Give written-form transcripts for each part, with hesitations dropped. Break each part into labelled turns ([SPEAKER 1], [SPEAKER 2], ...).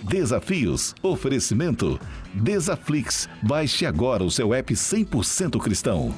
[SPEAKER 1] Desafios. Oferecimento. Desaflix. Baixe agora o seu app 100% cristão.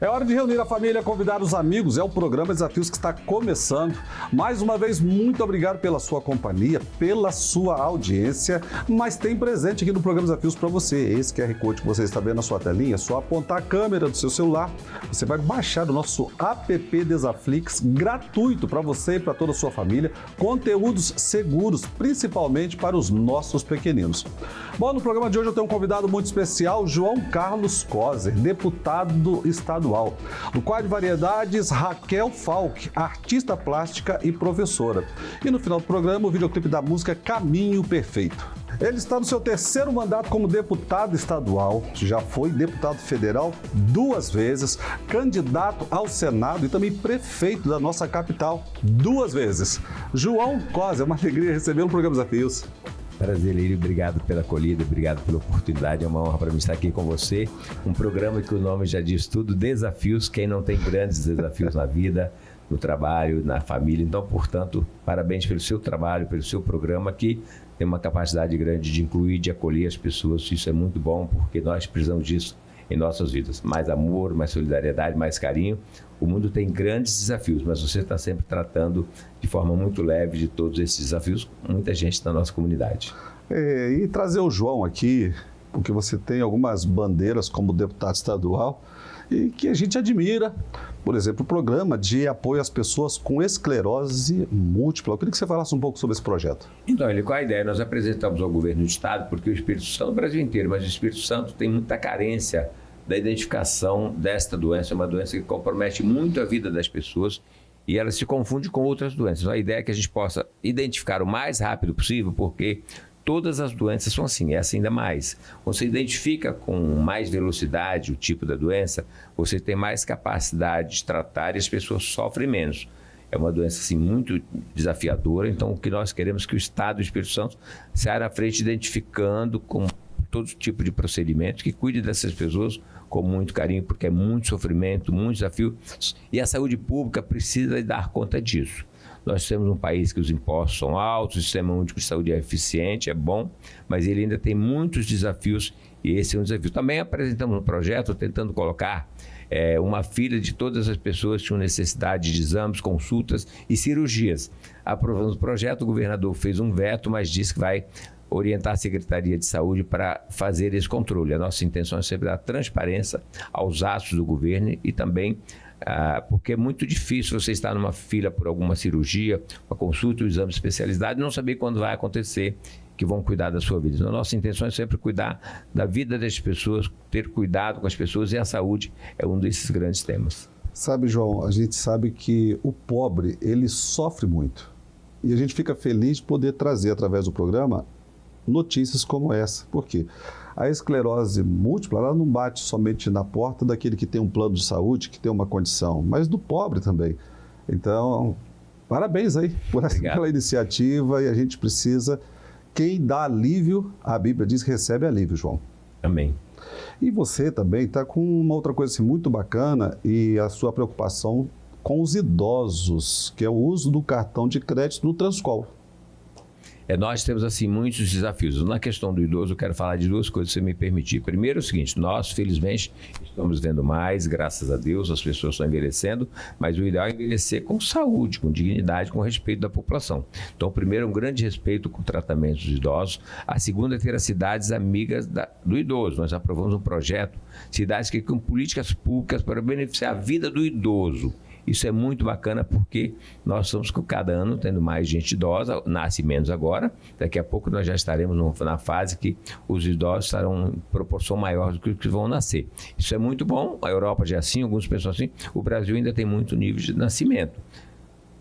[SPEAKER 2] É hora de reunir a família, convidar os amigos. É o programa Desafios que está começando. Mais uma vez, muito obrigado pela sua companhia, pela sua audiência. Mas tem presente aqui no programa Desafios para você. Esse QR Code que você está vendo na sua telinha, é só apontar a câmera do seu celular. Você vai baixar o nosso app Desaflix, gratuito para você e para toda a sua família. Conteúdos seguros, principalmente para os nossos pequeninos. Bom, no programa de hoje eu tenho um convidado muito especial, João Carlos Coser, deputado estadual. No quadro de variedades, Raquel Falck, artista plástica e professora. E no final do programa, o videoclipe da música Caminho Perfeito. Ele está no seu terceiro mandato como deputado estadual, já foi deputado federal 2 vezes, candidato ao Senado e também prefeito da nossa capital 2 vezes. João Coser, é uma alegria recebê-lo no programa Desafios.
[SPEAKER 3] Prazer, Lírio. Obrigado pela acolhida, obrigado pela oportunidade. É uma honra para mim estar aqui com você. Um programa que o nome já diz tudo, desafios. Quem não tem grandes desafios na vida, no trabalho, na família. Então, portanto, parabéns pelo seu trabalho, pelo seu programa, que tem uma capacidade grande de incluir, de acolher as pessoas. Isso é muito bom, porque nós precisamos disso em nossas vidas. Mais amor, mais solidariedade, mais carinho. O mundo tem grandes desafios, mas você está sempre tratando de forma muito leve de todos esses desafios, muita gente na nossa comunidade.
[SPEAKER 2] E trazer o João aqui, porque você tem algumas bandeiras como deputado estadual e que a gente admira. Por exemplo, o programa de apoio às pessoas com esclerose múltipla. Eu queria que você falasse um pouco sobre esse projeto.
[SPEAKER 3] Então, qual a ideia? Nós apresentamos ao governo do estado, porque o Espírito Santo, o Brasil inteiro, mas o Espírito Santo tem muita carência da identificação desta doença. É uma doença que compromete muito a vida das pessoas e ela se confunde com outras doenças. A ideia é que a gente possa identificar o mais rápido possível, porque todas as doenças são assim, essa ainda mais. Você identifica com mais velocidade o tipo da doença, você tem mais capacidade de tratar e as pessoas sofrem menos. É uma doença assim, muito desafiadora, então o que nós queremos é que o Estado do Espírito Santo saia na frente identificando com todo tipo de procedimento, que cuide dessas pessoas com muito carinho, porque é muito sofrimento, muito desafio, e a saúde pública precisa dar conta disso. Nós temos um país que os impostos são altos, o sistema único de saúde é eficiente, é bom, mas ele ainda tem muitos desafios e esse é um desafio. Também apresentamos um projeto tentando colocar uma fila de todas as pessoas que tinham necessidade de exames, consultas e cirurgias. Aprovamos o projeto, o governador fez um veto, mas disse que vai orientar a Secretaria de Saúde para fazer esse controle. A nossa intenção é sempre dar transparência aos atos do governo e também porque é muito difícil você estar numa fila por alguma cirurgia, uma consulta, um exame de especialidade e não saber quando vai acontecer, que vão cuidar da sua vida. Então, a nossa intenção é sempre cuidar da vida das pessoas, ter cuidado com as pessoas e a saúde é um desses grandes temas.
[SPEAKER 2] Sabe, João, a gente sabe que o pobre, ele sofre muito. E a gente fica feliz de poder trazer, através do programa, notícias como essa. Por quê? A esclerose múltipla, ela não bate somente na porta daquele que tem um plano de saúde, que tem uma condição, mas do pobre também. Então, parabéns aí pela iniciativa e a gente precisa... Quem dá alívio, a Bíblia diz que recebe alívio, João.
[SPEAKER 3] Amém.
[SPEAKER 2] E você também está com uma outra coisa assim, muito bacana e a sua preocupação com os idosos, que é o uso do cartão de crédito no Transcol.
[SPEAKER 3] Nós temos, assim, muitos desafios. Na questão do idoso, eu quero falar de 2 coisas, se você me permitir. Primeiro é o seguinte, nós, felizmente, estamos vendo mais, graças a Deus, as pessoas estão envelhecendo, mas o ideal é envelhecer com saúde, com dignidade, com respeito da população. Então, primeiro, um grande respeito com o tratamento dos idosos. A segunda é ter as cidades amigas do idoso. Nós aprovamos um projeto, cidades que com políticas públicas para beneficiar a vida do idoso. Isso é muito bacana porque nós estamos com cada ano tendo mais gente idosa, nasce menos agora, daqui a pouco nós já estaremos na fase que os idosos estarão em proporção maior do que os que vão nascer. Isso é muito bom, a Europa já é assim, alguns pensam assim, o Brasil ainda tem muito nível de nascimento.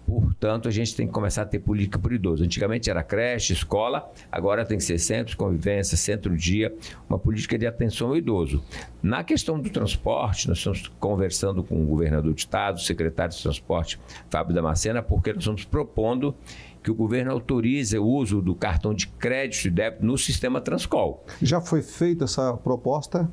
[SPEAKER 3] Portanto, a gente tem que começar a ter política por idoso. Antigamente era creche, escola, agora tem que ser centro de convivência, centro-dia, uma política de atenção ao idoso. Na questão do transporte, nós estamos conversando com o governador do estado, o secretário de transporte, Fábio Damascena, porque nós estamos propondo que o governo autorize o uso do cartão de crédito e débito no sistema Transcol.
[SPEAKER 2] Já foi feita essa proposta?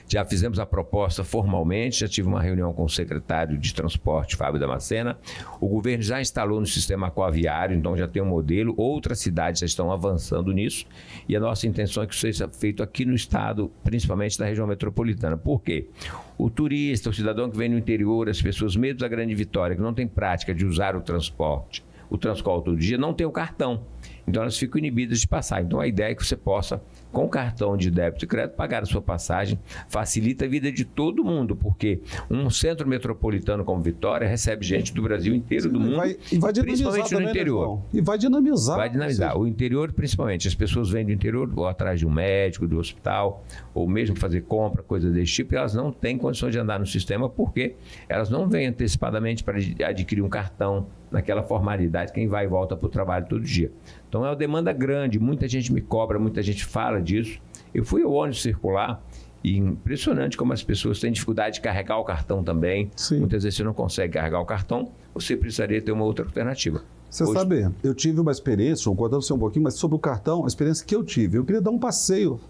[SPEAKER 3] Já fizemos a proposta formalmente, já tive uma reunião com o secretário de Transporte, Fábio Damascena. O governo já instalou no sistema aquaviário, então já tem um modelo. Outras cidades já estão avançando nisso. E a nossa intenção é que isso seja feito aqui no estado, principalmente na região metropolitana. Por quê? O turista, o cidadão que vem do interior, as pessoas mesmo da Grande Vitória, que não tem prática de usar o transporte, o Transcol todo dia, não tem o cartão. Então elas ficam inibidas de passar. Então a ideia é que você possa, com o cartão de débito e crédito, pagar a sua passagem. Facilita a vida de todo mundo, porque um centro metropolitano como Vitória recebe gente do Brasil inteiro, do mundo,
[SPEAKER 2] e vai
[SPEAKER 3] principalmente
[SPEAKER 2] também,
[SPEAKER 3] no interior.
[SPEAKER 2] Né, e vai dinamizar.
[SPEAKER 3] Vai dinamizar. O interior, principalmente. As pessoas vêm do interior, ou atrás de um médico, do hospital, ou mesmo fazer compra, coisa desse tipo, e elas não têm condições de andar no sistema, porque elas não vêm antecipadamente para adquirir um cartão naquela formalidade, quem vai e volta para o trabalho todo dia. Então é uma demanda grande, muita gente me cobra, muita gente fala disso. Eu fui ao ônibus circular e impressionante como as pessoas têm dificuldade de carregar o cartão também.
[SPEAKER 2] Sim.
[SPEAKER 3] Muitas vezes você não consegue carregar o cartão, você precisaria ter uma outra alternativa.
[SPEAKER 2] Você sabe, eu tive uma experiência, vou contar você um pouquinho, mas sobre o cartão, a experiência que eu tive. Eu queria dar um passeio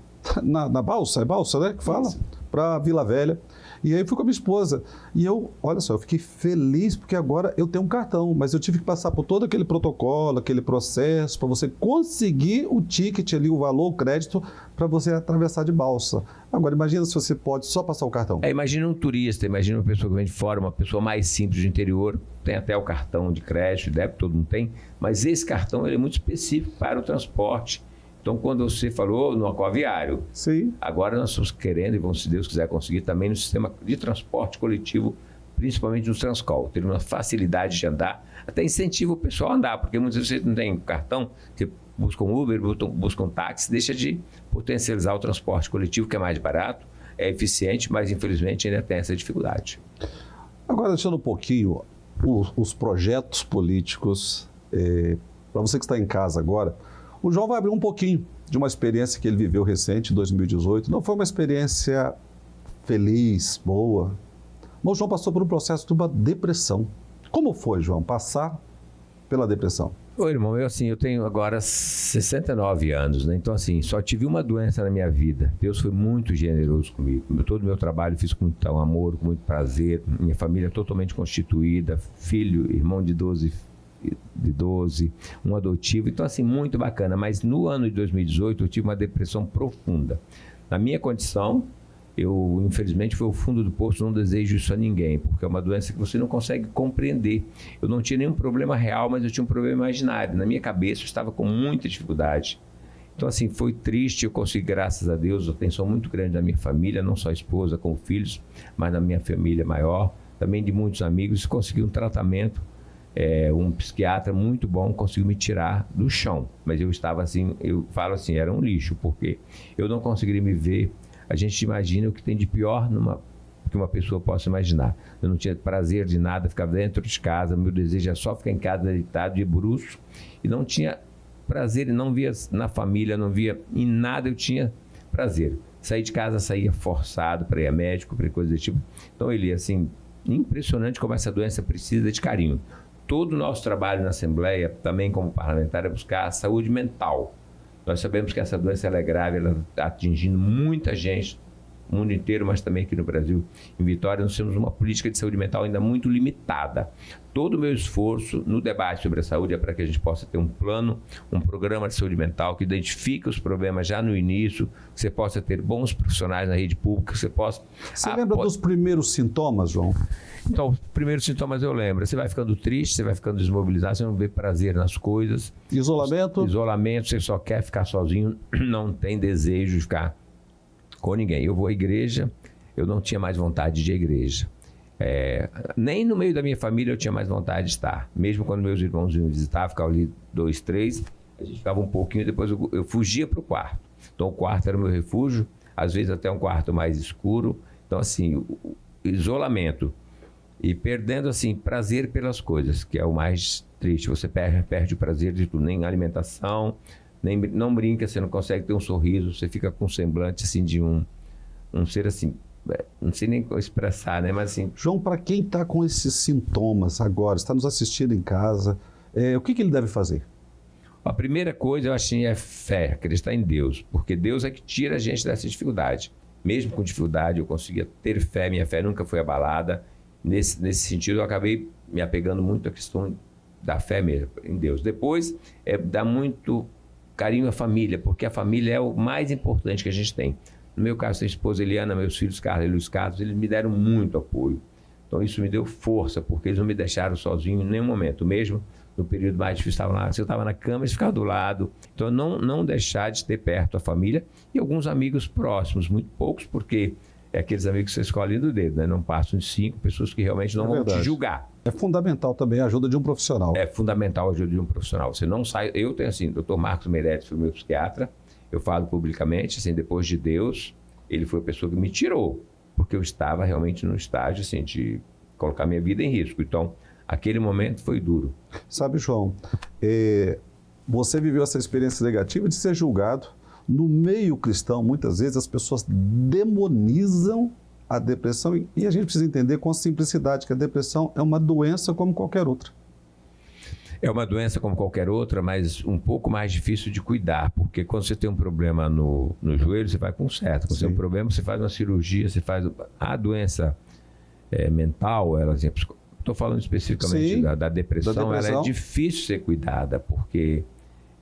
[SPEAKER 2] na balsa, é balsa, né, que fala? Para Vila Velha. E aí fui com a minha esposa. E eu, olha só, eu fiquei feliz porque agora eu tenho um cartão, mas eu tive que passar por todo aquele protocolo, aquele processo, para você conseguir o ticket ali, o valor, o crédito, para você atravessar de balsa. Agora, imagina se você pode só passar o cartão.
[SPEAKER 3] Imagina um turista, imagina uma pessoa que vem de fora, uma pessoa mais simples do interior, tem até o cartão de crédito, débito, todo mundo tem, mas esse cartão ele é muito específico para o transporte. Então, quando você falou no aquaviário,
[SPEAKER 2] sim,
[SPEAKER 3] agora nós estamos querendo, e vamos, se Deus quiser conseguir, também no sistema de transporte coletivo, principalmente no Transcol, ter uma facilidade de andar, até incentiva o pessoal a andar, porque muitas vezes você não tem cartão, você busca um Uber, busca um táxi, deixa de potencializar o transporte coletivo, que é mais barato, é eficiente, mas infelizmente ainda tem essa dificuldade.
[SPEAKER 2] Agora, deixando um pouquinho os projetos políticos, para você que está em casa agora, o João vai abrir um pouquinho de uma experiência que ele viveu recente, em 2018. Não foi uma experiência feliz, boa. Mas o João passou por um processo de uma depressão. Como foi, João, passar pela depressão?
[SPEAKER 3] Oi, irmão, eu tenho agora 69 anos, né? Então, assim, só tive uma doença na minha vida. Deus foi muito generoso comigo. Todo o meu trabalho fiz com muito amor, com muito prazer. Minha família totalmente constituída, filho, irmão de 12, um adotivo. Então, assim, muito bacana. Mas no ano de 2018, eu tive uma depressão profunda. Na minha condição, eu, infelizmente, foi o fundo do poço, não desejo isso a ninguém, porque é uma doença que você não consegue compreender. Eu não tinha nenhum problema real, mas eu tinha um problema imaginário. Na minha cabeça, eu estava com muita dificuldade. Então, assim, foi triste. Eu consegui, graças a Deus, atenção muito grande da minha família, não só a esposa, como filhos, mas da minha família maior, também de muitos amigos, e consegui um tratamento. Um psiquiatra muito bom conseguiu me tirar do chão, mas eu estava assim, eu falo assim, era um lixo, porque eu não conseguiria me ver. A gente imagina o que tem de pior que uma pessoa possa imaginar. Eu não tinha prazer de nada, ficava dentro de casa, meu desejo era só ficar em casa deitado de bruço, e não tinha prazer, e não via na família, não via em nada, eu tinha prazer. Sair de casa, saía forçado para ir a médico, para coisa desse tipo. Então ele, assim, impressionante como essa doença precisa de carinho. Todo o nosso trabalho na Assembleia, também como parlamentar, é buscar a saúde mental. Nós sabemos que essa doença ela é grave, ela está atingindo muita gente, no mundo inteiro, mas também aqui no Brasil. Em Vitória, nós temos uma política de saúde mental ainda muito limitada. Todo o meu esforço no debate sobre a saúde é para que a gente possa ter um plano, um programa de saúde mental que identifique os problemas já no início, que você possa ter bons profissionais na rede pública, que você possa...
[SPEAKER 2] Você lembra dos primeiros sintomas, João?
[SPEAKER 3] Então, os primeiros sintomas eu lembro. Você vai ficando triste, você vai ficando desmobilizado, você não vê prazer nas coisas.
[SPEAKER 2] Isolamento?
[SPEAKER 3] Isolamento, você só quer ficar sozinho, não tem desejo de ficar com ninguém. Eu vou à igreja, eu não tinha mais vontade de ir à igreja. Nem no meio da minha família eu tinha mais vontade de estar. Mesmo quando meus irmãos iam visitar, ficava ali 2, 3, a gente ficava um pouquinho, depois eu fugia para o quarto. Então o quarto era o meu refúgio, às vezes até um quarto mais escuro. Então assim, o isolamento E perdendo, assim, prazer pelas coisas, que é o mais triste. Você perde o prazer de tudo, nem alimentação, nem não brinca, você não consegue ter um sorriso, você fica com um semblante, assim, de um ser, assim, não sei nem como expressar, né? Mas, assim...
[SPEAKER 2] João, para quem está com esses sintomas agora, está nos assistindo em casa, o que ele deve fazer?
[SPEAKER 3] A primeira coisa, eu acho, é fé, acreditar em Deus, porque Deus é que tira a gente dessa dificuldade. Mesmo com dificuldade, eu conseguia ter fé, minha fé nunca foi abalada. Nesse sentido, eu acabei me apegando muito à questão da fé mesmo, em Deus. Depois, dar muito carinho à família, porque a família é o mais importante que a gente tem. No meu caso, a esposa Eliana, meus filhos Carlos e Luiz Carlos, eles me deram muito apoio. Então, isso me deu força, porque eles não me deixaram sozinho em nenhum momento. Mesmo no período mais difícil, se eu estava na cama, eles ficavam do lado. Então, não deixar de ter perto a família e alguns amigos próximos, muito poucos, porque é aqueles amigos que você escolhe do dedo, né? Não passam de 5 pessoas que realmente não vão te julgar.
[SPEAKER 2] É fundamental também a ajuda de um profissional.
[SPEAKER 3] É fundamental a ajuda de um profissional. Você não sai... Eu tenho, assim, Dr. Marcos Meireles foi meu psiquiatra, eu falo publicamente, assim, depois de Deus, ele foi a pessoa que me tirou, porque eu estava realmente num estágio, assim, de colocar minha vida em risco. Então, aquele momento foi duro.
[SPEAKER 2] Sabe, João, você viveu essa experiência negativa de ser julgado. No meio cristão, muitas vezes, as pessoas demonizam a depressão e a gente precisa entender com simplicidade que a depressão é uma doença como qualquer outra.
[SPEAKER 3] É uma doença como qualquer outra, mas um pouco mais difícil de cuidar, porque quando você tem um problema no joelho, você vai com certo. Quando você tem um problema, você faz uma cirurgia, você faz... A doença mental, ela, estou falando especificamente da depressão, ela é difícil ser cuidada, porque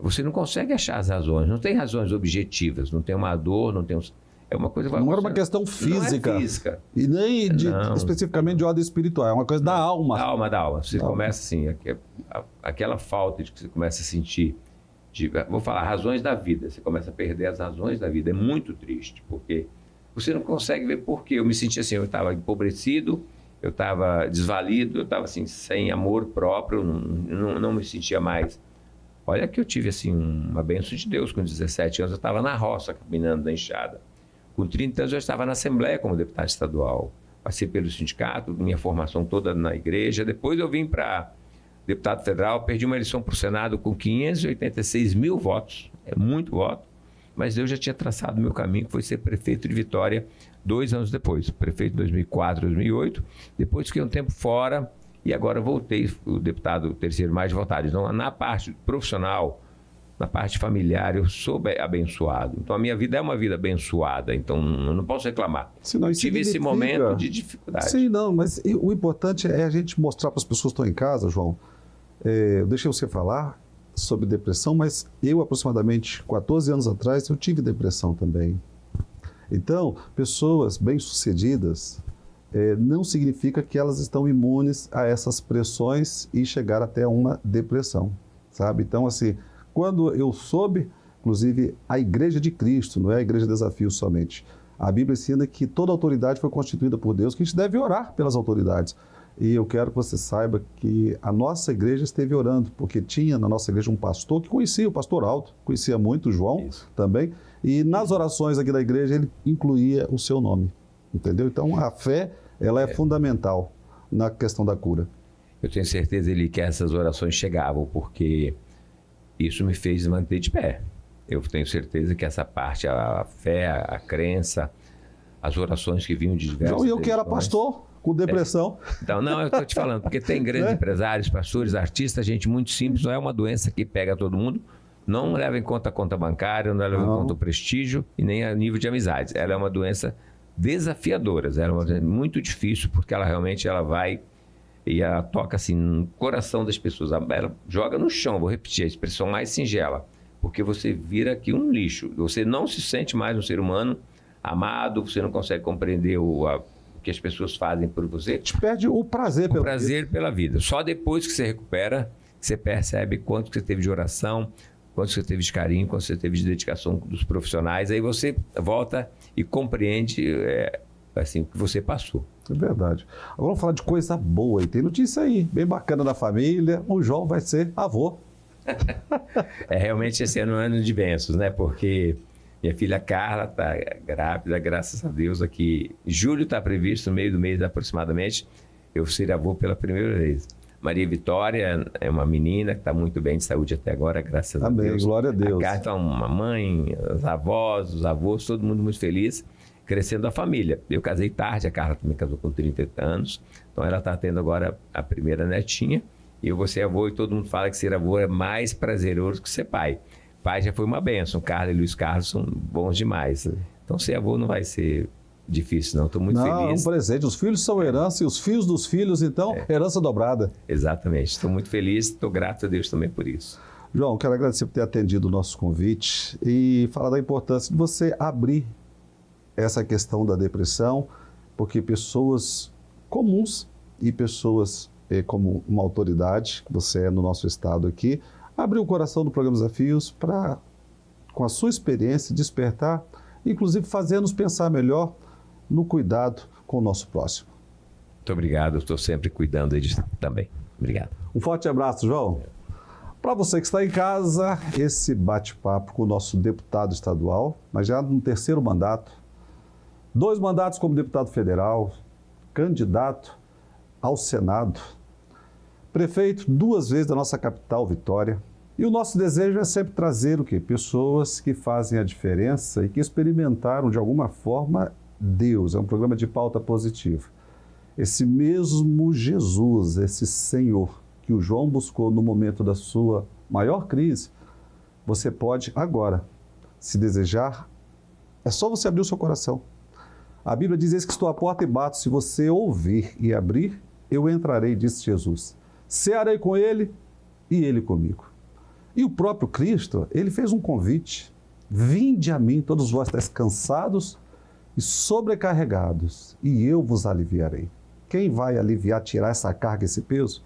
[SPEAKER 3] você não consegue achar as razões, não tem razões objetivas, não tem uma dor, não tem é uma coisa...
[SPEAKER 2] Não era uma questão física.
[SPEAKER 3] Não é física.
[SPEAKER 2] E nem especificamente de ordem espiritual, é uma coisa da alma.
[SPEAKER 3] Da alma. Você começa assim, aquela falta de que você começa a sentir, vou falar, razões da vida, você começa a perder as razões da vida, é muito triste, porque você não consegue ver por quê. Eu me sentia assim, eu estava empobrecido, eu estava desvalido, eu estava assim, sem amor próprio, não me sentia mais. Olha que eu tive assim uma bênção de Deus. Com 17 anos eu estava na roça, caminhando na enxada. Com 30 anos eu estava na Assembleia como deputado estadual. Passei pelo sindicato, minha formação toda na igreja. Depois eu vim para deputado federal, perdi uma eleição para o Senado com 586 mil votos. É muito voto. Mas Deus já tinha traçado o meu caminho, que foi ser prefeito de Vitória 2 anos depois. Prefeito em 2004, 2008. Depois fiquei um tempo fora e agora voltei, o deputado terceiro mais votado. Então, na parte profissional, na parte familiar, eu sou abençoado. Então, a minha vida é uma vida abençoada. Então, eu não posso reclamar. Tive esse momento de dificuldade.
[SPEAKER 2] Sim, não, mas o importante é a gente mostrar para as pessoas que estão em casa, João. Eu deixei você falar sobre depressão, mas eu, aproximadamente 14 anos atrás, eu tive depressão também. Então, pessoas bem-sucedidas não significa que elas estão imunes a essas pressões e chegar até uma depressão, sabe? Então, assim, quando eu soube, inclusive, a Igreja de Cristo, não é a Igreja Desafio somente, a Bíblia ensina que toda autoridade foi constituída por Deus, que a gente deve orar pelas autoridades. E eu quero que você saiba que a nossa igreja esteve orando, porque tinha na nossa igreja um pastor que conhecia o pastor Alto, conhecia muito o João também, e nas orações aqui da igreja ele incluía o seu nome, entendeu? Então a fé, ela é fundamental na questão da cura.
[SPEAKER 3] Eu tenho certeza, Eli, que essas orações chegavam, porque isso me fez manter de pé. Eu tenho certeza que essa parte, a fé, a crença, as orações que vinham de diversas...
[SPEAKER 2] João, e eu que era pastor... com depressão.
[SPEAKER 3] Então, não, eu estou te falando, porque tem grandes empresários, pastores, artistas, gente muito simples, não é uma doença que pega todo mundo, não leva em conta a conta bancária, não leva em conta o prestígio e nem a nível de amizades. Ela é uma doença desafiadora, ela é uma doença muito difícil, porque ela realmente vai e ela toca assim no coração das pessoas, ela joga no chão, vou repetir a expressão mais singela, porque você vira aqui um lixo, você não se sente mais um ser humano amado, você não consegue compreender o que as pessoas fazem por você.
[SPEAKER 2] Te perde o prazer
[SPEAKER 3] pela vida. Só depois que você recupera, você percebe quanto que você teve de oração, quanto você teve de carinho, quanto você teve de dedicação dos profissionais. Aí você volta e compreende assim, o que você passou.
[SPEAKER 2] É verdade. Agora vamos falar de coisa boa. E tem notícia aí, bem bacana da família. O João vai ser avô.
[SPEAKER 3] Realmente esse ano é um ano de bênçãos, né? Porque... minha filha Carla está grávida, graças a Deus, aqui. Julho está previsto, no meio do mês aproximadamente. eu ser avô pela primeira vez. Maria Vitória é uma menina que está muito bem de saúde até agora, graças a
[SPEAKER 2] Amém,
[SPEAKER 3] Deus.
[SPEAKER 2] glória a Deus.
[SPEAKER 3] A Carta é uma mãe, os avós, os avós, todo mundo muito feliz, crescendo a família. Eu casei tarde, a Carla também casou com 30 anos, então ela está tendo agora a primeira netinha, e eu vou ser avô, e todo mundo fala que ser avô é mais prazeroso que ser pai. Pai já foi uma bênção, Carla e Luiz Carlos são bons demais. Então ser avô não vai ser difícil, não. Estou muito
[SPEAKER 2] Não,
[SPEAKER 3] feliz.
[SPEAKER 2] É um presente. Os filhos são herança e os filhos dos filhos, então, herança dobrada.
[SPEAKER 3] Exatamente. Estou muito feliz, estou grato a Deus também por isso.
[SPEAKER 2] João, quero agradecer por ter atendido o nosso convite e falar da importância de você abrir essa questão da depressão, porque pessoas comuns e pessoas como uma autoridade, que você é no nosso estado aqui, abriu o coração do programa Desafios para, com a sua experiência, despertar, inclusive fazer-nos pensar melhor no cuidado com o nosso próximo.
[SPEAKER 3] Muito obrigado, estou sempre cuidando disso também. Obrigado.
[SPEAKER 2] Um forte abraço, João. Para você que está em casa, esse bate-papo com o nosso deputado estadual, mas já no terceiro mandato, 2 mandatos como deputado federal, candidato ao Senado, prefeito 2 vezes da nossa capital, Vitória. E o nosso desejo é sempre trazer o quê? Pessoas que fazem a diferença e que experimentaram de alguma forma Deus. É um programa de pauta positiva. Esse mesmo Jesus, esse Senhor que o João buscou no momento da sua maior crise, você pode agora, se desejar, é só você abrir o seu coração. A Bíblia diz: eis que estou à porta e bato, se você ouvir e abrir, eu entrarei, disse Jesus. Cearei com ele e ele comigo. E o próprio Cristo, ele fez um convite: vinde a mim, todos vós estáis cansados e sobrecarregados, e eu vos aliviarei. Quem vai aliviar, tirar essa carga, esse peso?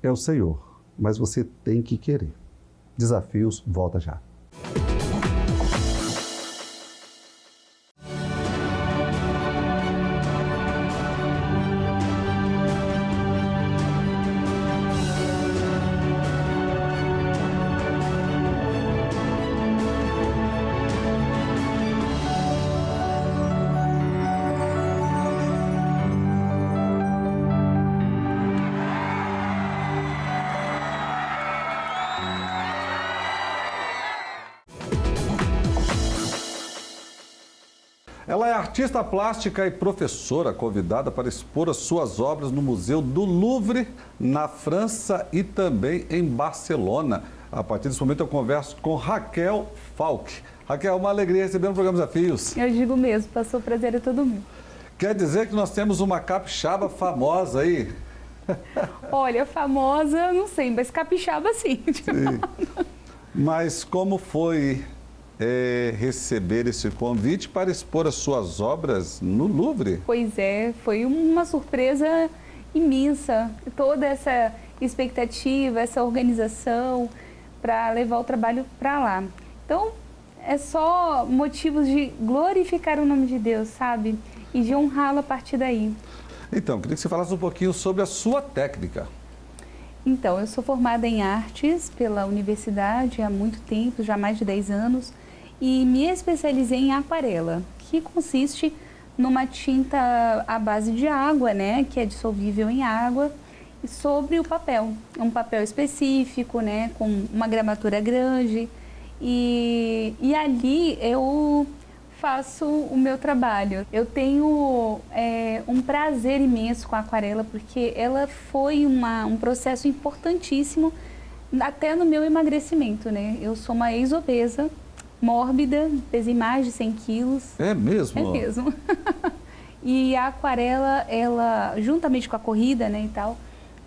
[SPEAKER 2] É o Senhor, mas você tem que querer. Desafios, volta já. Ela é artista plástica e professora, convidada para expor as suas obras no Museu do Louvre, na França e também em Barcelona. A partir desse momento eu converso com Raquel Falck. Raquel, uma alegria receber no programa Desafios.
[SPEAKER 4] Eu digo mesmo, passou o prazer é todo meu.
[SPEAKER 2] Quer dizer que nós temos uma capixaba famosa aí?
[SPEAKER 4] Olha, famosa, não sei, mas capixaba sim.
[SPEAKER 2] Sim. Mas como foi receber esse convite para expor as suas obras no Louvre?
[SPEAKER 4] Pois é, foi uma surpresa imensa. Toda essa expectativa, essa organização para levar o trabalho para lá. Então, é só motivos de glorificar o nome de Deus, sabe? E de honrá-lo a partir daí.
[SPEAKER 2] Então, queria que você falasse um pouquinho sobre a sua técnica.
[SPEAKER 4] Então, eu sou formada em artes pela universidade há muito tempo, já há mais de 10 anos, e me especializei em aquarela, que consiste numa tinta à base de água, né, que é dissolvível em água, e sobre o papel. É um papel específico, né, com uma gramatura grande, e ali eu faço o meu trabalho. Eu tenho um prazer imenso com a aquarela, porque ela foi um processo importantíssimo até no meu emagrecimento, né? Eu sou uma ex-obesa, mórbida, pesei mais de 100 quilos.
[SPEAKER 2] É mesmo?
[SPEAKER 4] É mesmo. E a aquarela, ela, juntamente com a corrida, né, e tal,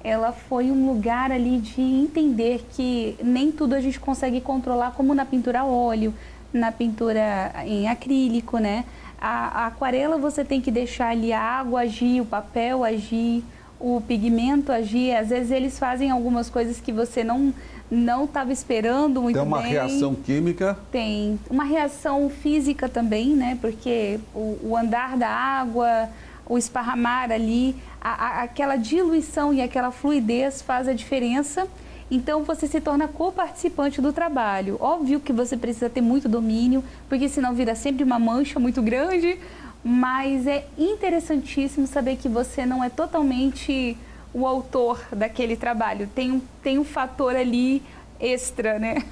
[SPEAKER 4] ela foi um lugar ali de entender que nem tudo a gente consegue controlar, como na pintura a óleo, na pintura em acrílico, né? A aquarela você tem que deixar ali a água agir, o papel agir, o pigmento agir. Às vezes eles fazem algumas coisas que você não estava esperando muito bem.
[SPEAKER 2] Tem uma reação química?
[SPEAKER 4] Tem. Uma reação física também, né? Porque o andar da água, o esparramar ali, aquela diluição e aquela fluidez faz a diferença. Então, você se torna coparticipante do trabalho. Óbvio que você precisa ter muito domínio, porque senão vira sempre uma mancha muito grande, mas é interessantíssimo saber que você não é totalmente o autor daquele trabalho. Tem um fator ali extra, né?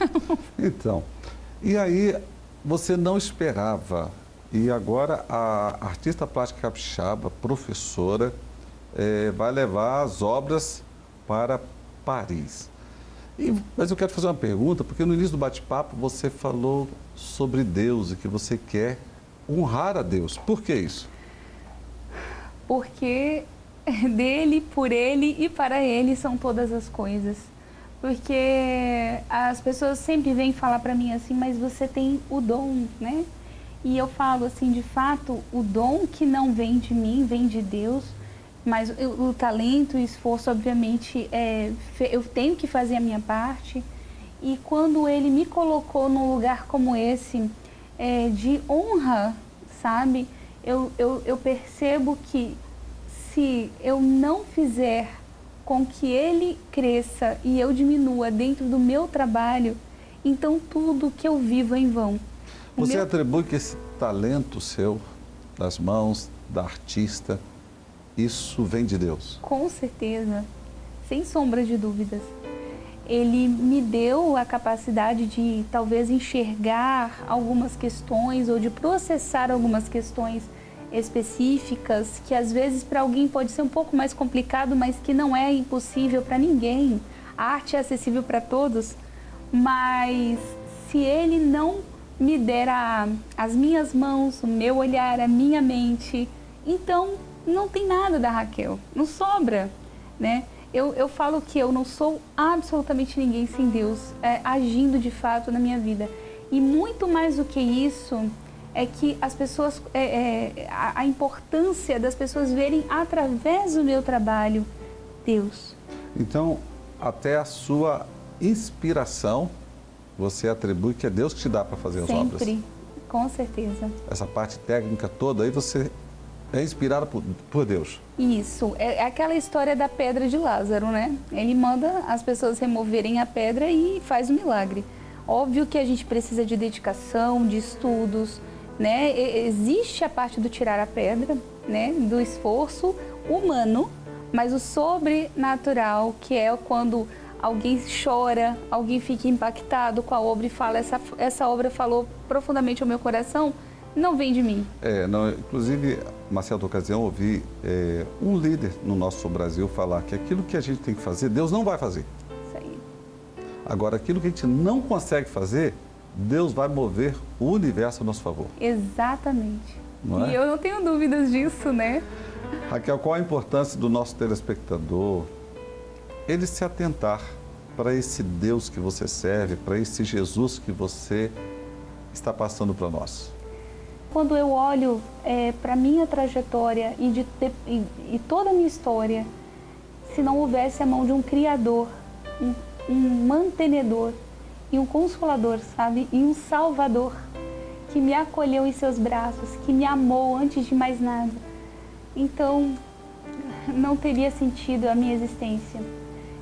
[SPEAKER 2] Então, e aí você não esperava, e agora a artista plástica capixaba, professora, vai levar as obras para Paris. Mas eu quero fazer uma pergunta, porque no início do bate-papo você falou sobre Deus e que você quer honrar a Deus. Por que isso?
[SPEAKER 4] Porque dele, por ele e para ele são todas as coisas. Porque as pessoas sempre vêm falar para mim assim, mas você tem o dom, né? E eu falo assim, de fato, o dom que não vem de mim, vem de Deus, mas o talento, o esforço, obviamente, eu tenho que fazer a minha parte. E quando ele me colocou num lugar como esse, de honra, sabe? Eu percebo que se eu não fizer com que ele cresça e eu diminua dentro do meu trabalho, então tudo que eu vivo é em vão.
[SPEAKER 2] Você atribui que esse talento seu, das mãos da artista, isso vem de Deus?
[SPEAKER 4] Com certeza, sem sombra de dúvidas. Ele me deu a capacidade de talvez enxergar algumas questões ou de processar algumas questões específicas que às vezes para alguém pode ser um pouco mais complicado, mas que não é impossível para ninguém. A arte é acessível para todos, mas se ele não me der as minhas mãos, o meu olhar, a minha mente, então não tem nada da Raquel, não sobra, né? Eu falo que eu não sou absolutamente ninguém sem Deus agindo de fato na minha vida. E muito mais do que isso é que as pessoas, a importância das pessoas verem através do meu trabalho Deus.
[SPEAKER 2] Então, até a sua inspiração, você atribui que é Deus que te dá para fazer as obras?
[SPEAKER 4] Sempre, com certeza.
[SPEAKER 2] Essa parte técnica toda aí, você é inspirada por Deus?
[SPEAKER 4] Isso, é aquela história da pedra de Lázaro, né? Ele manda as pessoas removerem a pedra e faz um milagre. Óbvio que a gente precisa de dedicação, de estudos, né? Existe a parte do tirar a pedra, né? Do esforço humano, mas o sobrenatural, que é quando alguém chora, alguém fica impactado com a obra e fala, essa obra falou profundamente ao meu coração, não vem de mim.
[SPEAKER 2] Inclusive, uma certa ocasião, ouvi um líder no nosso Brasil falar que aquilo que a gente tem que fazer, Deus não vai fazer.
[SPEAKER 4] Isso aí.
[SPEAKER 2] Agora, aquilo que a gente não consegue fazer, Deus vai mover o universo a nosso favor.
[SPEAKER 4] Exatamente.
[SPEAKER 2] Não é?
[SPEAKER 4] E eu não tenho dúvidas disso, né?
[SPEAKER 2] Raquel, qual a importância do nosso telespectador ele se atentar para esse Deus que você serve, para esse Jesus que você está passando para nós?
[SPEAKER 4] Quando eu olho para a minha trajetória e toda a minha história, se não houvesse a mão de um Criador, um mantenedor e um Consolador, sabe? E um Salvador, que me acolheu em seus braços, que me amou antes de mais nada, então não teria sentido a minha existência.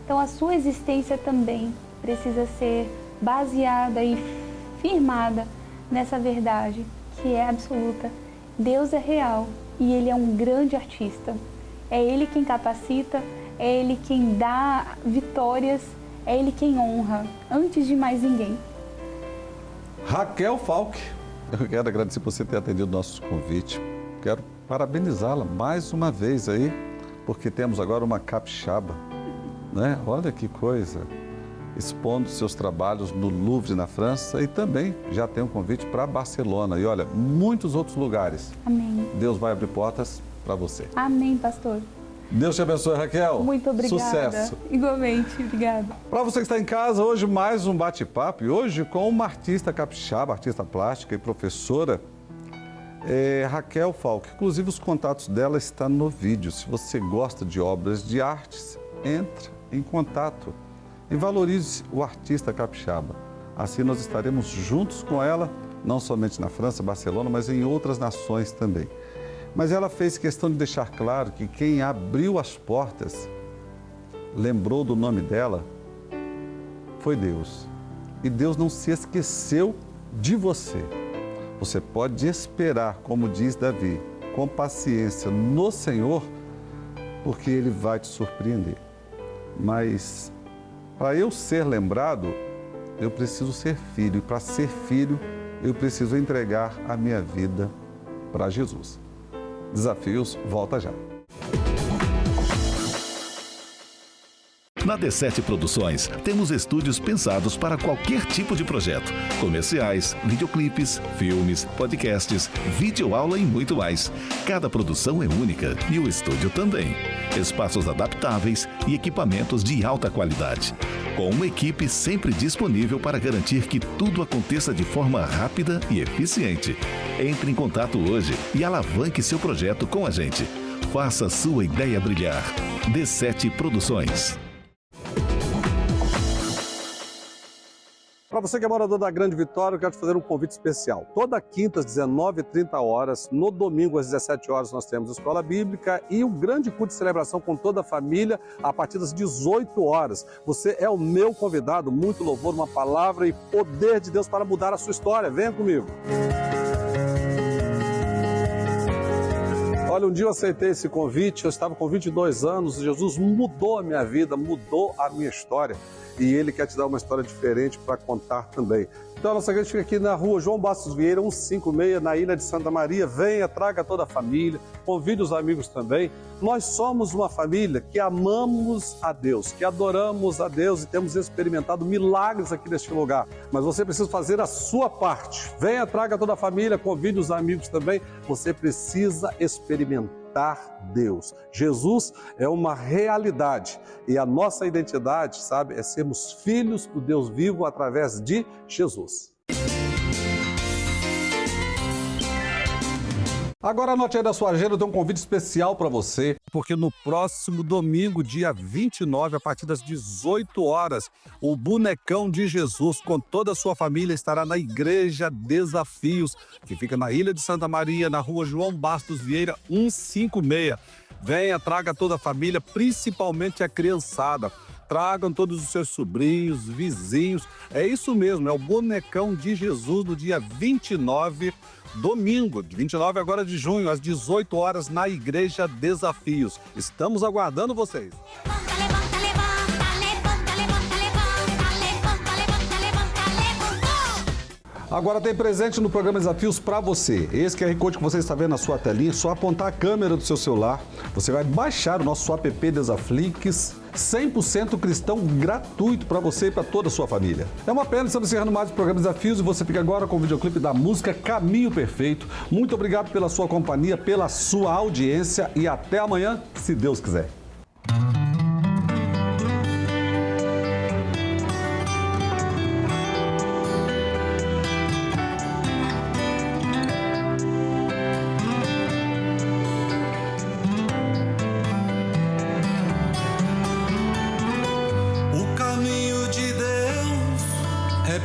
[SPEAKER 4] Então a sua existência também precisa ser baseada e firmada nessa verdade, que é absoluta. Deus é real e Ele é um grande artista. É Ele quem capacita, é Ele quem dá vitórias, é Ele quem honra, antes de mais ninguém.
[SPEAKER 2] Raquel Falck, eu quero agradecer por você ter atendido o nosso convite. Quero parabenizá-la mais uma vez aí, porque temos agora uma capixaba, né? Olha que coisa! Expondo seus trabalhos no Louvre, na França, e também já tem um convite para Barcelona e, olha, muitos outros lugares.
[SPEAKER 4] Amém.
[SPEAKER 2] Deus vai abrir portas para você.
[SPEAKER 4] Amém, pastor.
[SPEAKER 2] Deus te abençoe, Raquel.
[SPEAKER 4] Muito obrigada.
[SPEAKER 2] Sucesso.
[SPEAKER 4] Igualmente, obrigada.
[SPEAKER 2] Para você que está em casa, hoje mais um bate-papo, e hoje com uma artista capixaba, artista plástica e professora, Raquel Falck. Inclusive, os contatos dela estão no vídeo. Se você gosta de obras de artes, entre em contato e valorize o artista capixaba. Assim nós estaremos juntos com ela, não somente na França, Barcelona, mas em outras nações também. Mas ela fez questão de deixar claro que quem abriu as portas, lembrou do nome dela, foi Deus. E Deus não se esqueceu de você. Você pode esperar, como diz Davi, com paciência no Senhor, porque Ele vai te surpreender. Mas para eu ser lembrado, eu preciso ser filho. E para ser filho, eu preciso entregar a minha vida para Jesus. Desafios, volta já.
[SPEAKER 1] Na D7 Produções, temos estúdios pensados para qualquer tipo de projeto. Comerciais, videoclipes, filmes, podcasts, videoaula e muito mais. Cada produção é única e o estúdio também. Espaços adaptáveis e equipamentos de alta qualidade. Com uma equipe sempre disponível para garantir que tudo aconteça de forma rápida e eficiente. Entre em contato hoje e alavanque seu projeto com a gente. Faça sua ideia brilhar. D7 Produções.
[SPEAKER 2] Para você que é morador da Grande Vitória, eu quero te fazer um convite especial. Toda quinta às 19h30, no domingo às 17 horas, nós temos Escola Bíblica e o grande culto de celebração com toda a família a partir das 18 horas. Você é o meu convidado, muito louvor, uma palavra e poder de Deus para mudar a sua história. Venha comigo. Olha, um dia eu aceitei esse convite, eu estava com 22 anos, Jesus mudou a minha vida, mudou a minha história. E Ele quer te dar uma história diferente para contar também. Então a nossa igreja fica aqui na rua João Bastos Vieira, 156, na Ilha de Santa Maria. Venha, traga toda a família, convide os amigos também. Nós somos uma família que amamos a Deus, que adoramos a Deus e temos experimentado milagres aqui neste lugar. Mas você precisa fazer a sua parte. Venha, traga toda a família, convide os amigos também. Você precisa experimentar Deus. Jesus é uma realidade e a nossa identidade, sabe, é sermos filhos do Deus vivo através de Jesus. Agora anote aí da sua agenda, eu tenho um convite especial para você, porque no próximo domingo, dia 29, a partir das 18 horas, o Bonecão de Jesus, com toda a sua família, estará na Igreja Desafios, que fica na Ilha de Santa Maria, na rua João Bastos Vieira, 156. Venha, traga toda a família, principalmente a criançada. Tragam todos os seus sobrinhos, vizinhos. É isso mesmo, é o Bonecão de Jesus no dia 29, domingo, 29 agora de junho, às 18 horas, na Igreja Desafios. Estamos aguardando vocês. Agora tem presente no programa Desafios para você. Esse QR Code que você está vendo na sua telinha, só apontar a câmera do seu celular. Você vai baixar o nosso app Desaflix, 100% cristão, gratuito para você e para toda a sua família. É uma pena, estamos encerrando mais o programa Desafios e você fica agora com o videoclipe da música Caminho Perfeito. Muito obrigado pela sua companhia, pela sua audiência e até amanhã, se Deus quiser.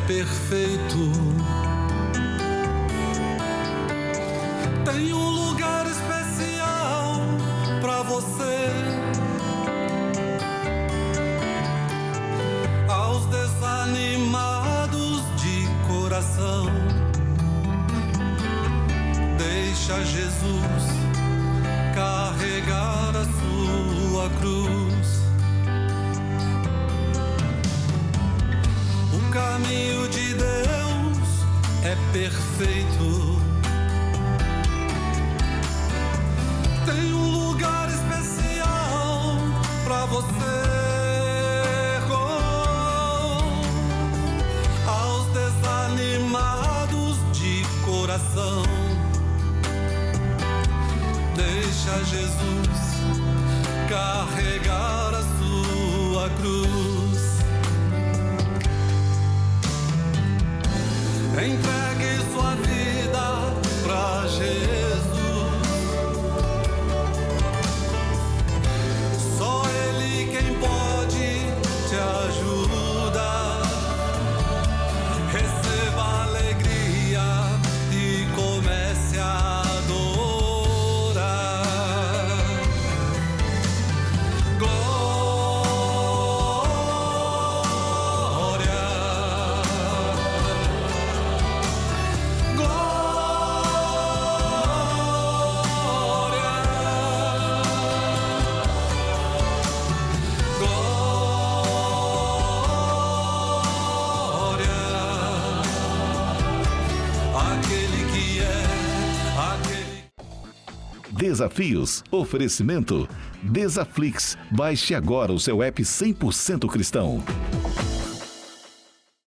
[SPEAKER 5] Perfeito. Tem um lugar especial pra você. Aos desanimados de coração, deixa Jesus carregar a sua cruz. O caminho de Deus é perfeito. Tem um lugar especial pra você. Aos desanimados de coração, deixa Jesus carregar a sua cruz. Entregue sua vida pra Jesus. Só Ele quem pode te ajudar. Receba a alegria e comece a adorar. Glória.
[SPEAKER 1] Desafios. Oferecimento. Desaflix. Baixe agora o seu app 100% cristão.